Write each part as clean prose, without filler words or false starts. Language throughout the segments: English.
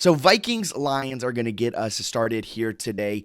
So Vikings-Lions are going to get us started here today.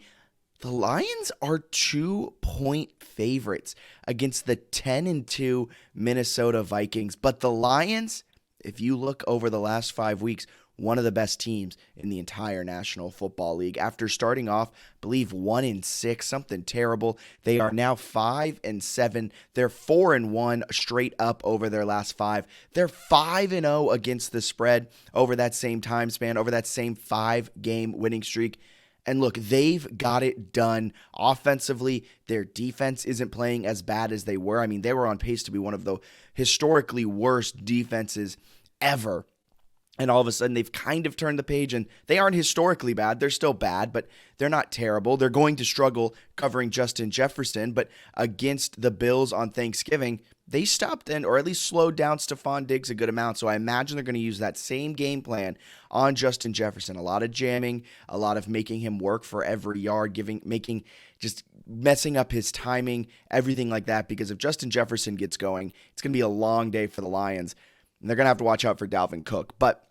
The Lions are 2-point favorites against the 10-2 Minnesota Vikings. But the Lions, if you look over the last 5 weeks, one of the best teams in the entire National Football League. After starting off, I believe 1-6, something terrible. They are now 5-7. They're 4-1 straight up over their last 5. They're 5-0 against the spread over that same time span, over that same 5-game winning streak. And look, they've got it done offensively. Their defense isn't playing as bad as they were. I mean, they were on pace to be one of the historically worst defenses ever. And all of a sudden, they've kind of turned the page, and they aren't historically bad. They're still bad, but they're not terrible. They're going to struggle covering Justin Jefferson, but against the Bills on Thanksgiving, they stopped or at least slowed down Stephon Diggs a good amount. So I imagine they're going to use that same game plan on Justin Jefferson. A lot of jamming, a lot of making him work for every yard, just messing up his timing, everything like that. Because if Justin Jefferson gets going, it's going to be a long day for the Lions, and they're going to have to watch out for Dalvin Cook. But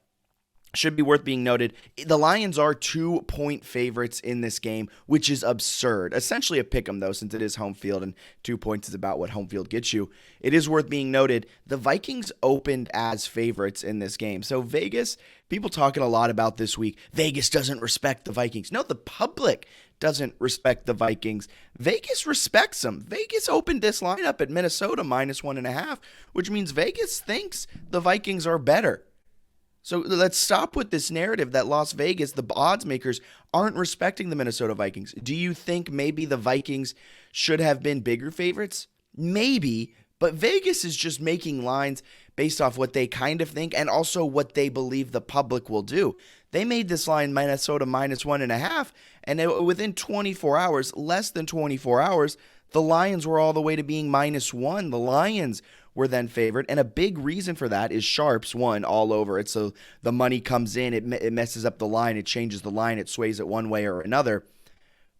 should be worth being noted, the Lions are 2-point favorites in this game, which is absurd. Essentially a pick'em, though, since it is home field, and 2 points is about what home field gets you. It is worth being noted, the Vikings opened as favorites in this game. So Vegas, people talking a lot about this week, Vegas doesn't respect the Vikings. No, the public doesn't respect the Vikings. Vegas respects them. Vegas opened this lineup at Minnesota -1.5, which means Vegas thinks the Vikings are better. So let's stop with this narrative that Las Vegas, the odds makers, aren't respecting the Minnesota Vikings. Do you think maybe the Vikings should have been bigger favorites? Maybe, but Vegas is just making lines based off what they kind of think and also what they believe the public will do. They made this line Minnesota -1.5, and within 24 hours, less than 24 hours, the Lions were all the way to being -1. The Lions were then favored, and a big reason for that is sharps, all over it. So the money comes in, it messes up the line, it changes the line, it sways it one way or another.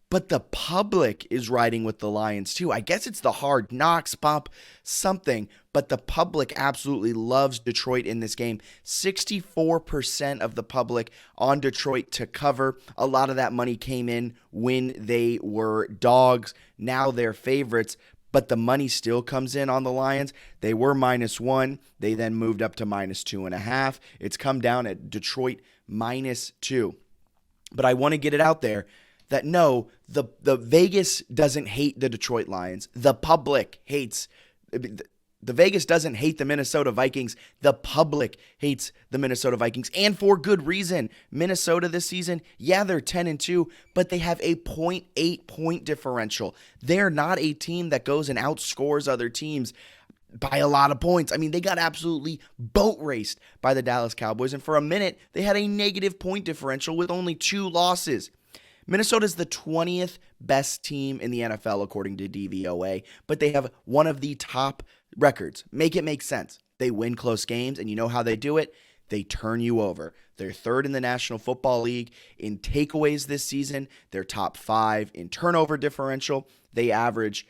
But the public is riding with the Lions too. I guess it's the hard knocks bump, something, but the public absolutely loves Detroit in this game. 64% of the public on Detroit to cover. A lot of that money came in when they were dogs. Now they're favorites, but the money still comes in on the Lions. They were -1. They then moved up to -2.5. It's come down at Detroit -2. But I want to get it out there that no, the Vegas doesn't hate the Detroit Lions. The public hates the Vegas doesn't hate the Minnesota Vikings. The public hates the Minnesota Vikings, and for good reason. Minnesota this season, yeah, they're 10-2, but they have a 0.8 point differential. They're not a team that goes and outscores other teams by a lot of points. I mean, they got absolutely boat raced by the Dallas Cowboys, and for a minute, they had a negative point differential with only 2 losses. Minnesota's the 20th best team in the NFL according to DVOA, but they have one of the top records. Make it make sense. They win close games, and you know how they do it? They turn you over. They're 3rd in the National Football League in takeaways this season. They're top 5 in turnover differential. They average,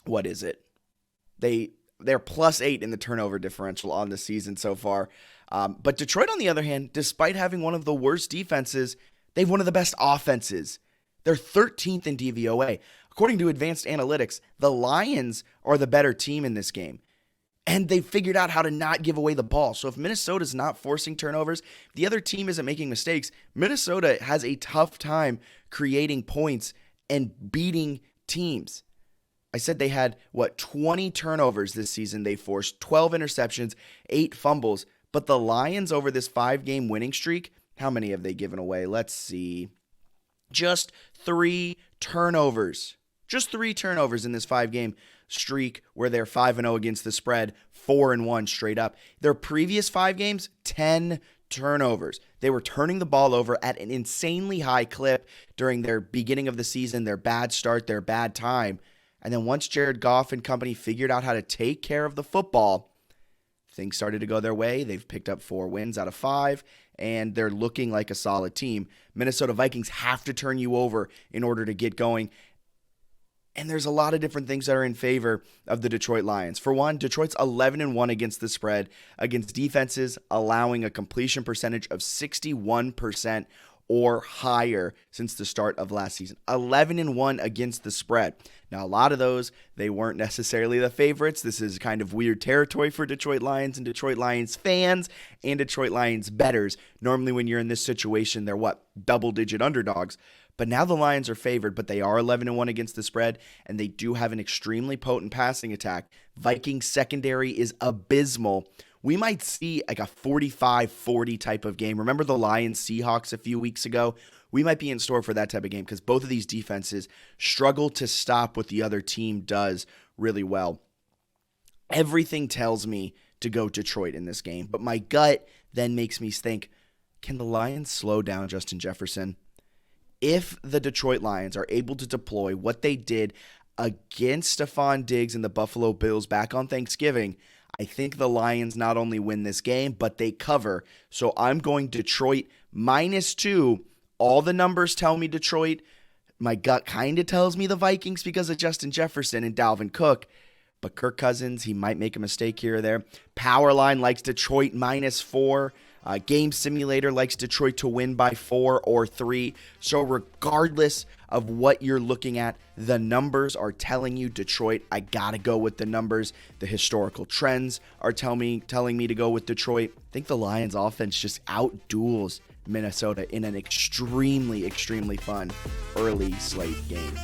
what is it? They're +8 in the turnover differential on the season so far. But Detroit, on the other hand, despite having one of the worst defenses, they've one of the best offenses. They're 13th in DVOA. According to advanced analytics, the Lions are the better team in this game. And they figured out how to not give away the ball. So if Minnesota's not forcing turnovers, if the other team isn't making mistakes, Minnesota has a tough time creating points and beating teams. I said they had, 20 turnovers this season. They forced 12 interceptions, 8 fumbles. But the Lions over this 5-game winning streak, how many have they given away? Let's see. Just 3 turnovers. Just 3 turnovers in this 5-game streak where they're 5-0 against the spread, 4-1 straight up. Their previous 5 games, 10 turnovers. They were turning the ball over at an insanely high clip during their beginning of the season, their bad start, their bad time. And then once Jared Goff and company figured out how to take care of the football, things started to go their way. They've picked up 4 wins out of 5, and they're looking like a solid team. Minnesota Vikings have to turn you over in order to get going. And there's a lot of different things that are in favor of the Detroit Lions. For one, Detroit's 11-1 against the spread, against defenses allowing a completion percentage of 61% or higher since the start of last season. 11-1 against the spread. Now, a lot of those, they weren't necessarily the favorites. This is kind of weird territory for Detroit Lions and Detroit Lions fans and Detroit Lions bettors. Normally, when you're in this situation, they're double-digit underdogs. But now the Lions are favored, but they are 11-1 against the spread, and they do have an extremely potent passing attack. Vikings secondary is abysmal. We might see like a 45-40 type of game. Remember the Lions-Seahawks a few weeks ago? We might be in store for that type of game because both of these defenses struggle to stop what the other team does really well. Everything tells me to go Detroit in this game, but my gut then makes me think, can the Lions slow down Justin Jefferson? If the Detroit Lions are able to deploy what they did against Stephon Diggs and the Buffalo Bills back on Thanksgiving, I think the Lions not only win this game, but they cover. So I'm going Detroit -2. All the numbers tell me Detroit. My gut kind of tells me the Vikings because of Justin Jefferson and Dalvin Cook. But Kirk Cousins, he might make a mistake here or there. Powerline likes Detroit -4. Game Simulator likes Detroit to win by 4 or 3. So regardless of what you're looking at, the numbers are telling you Detroit. I got to go with the numbers. The historical trends are telling me to go with Detroit. I think the Lions offense just outduels Minnesota in an extremely, extremely fun early slate game.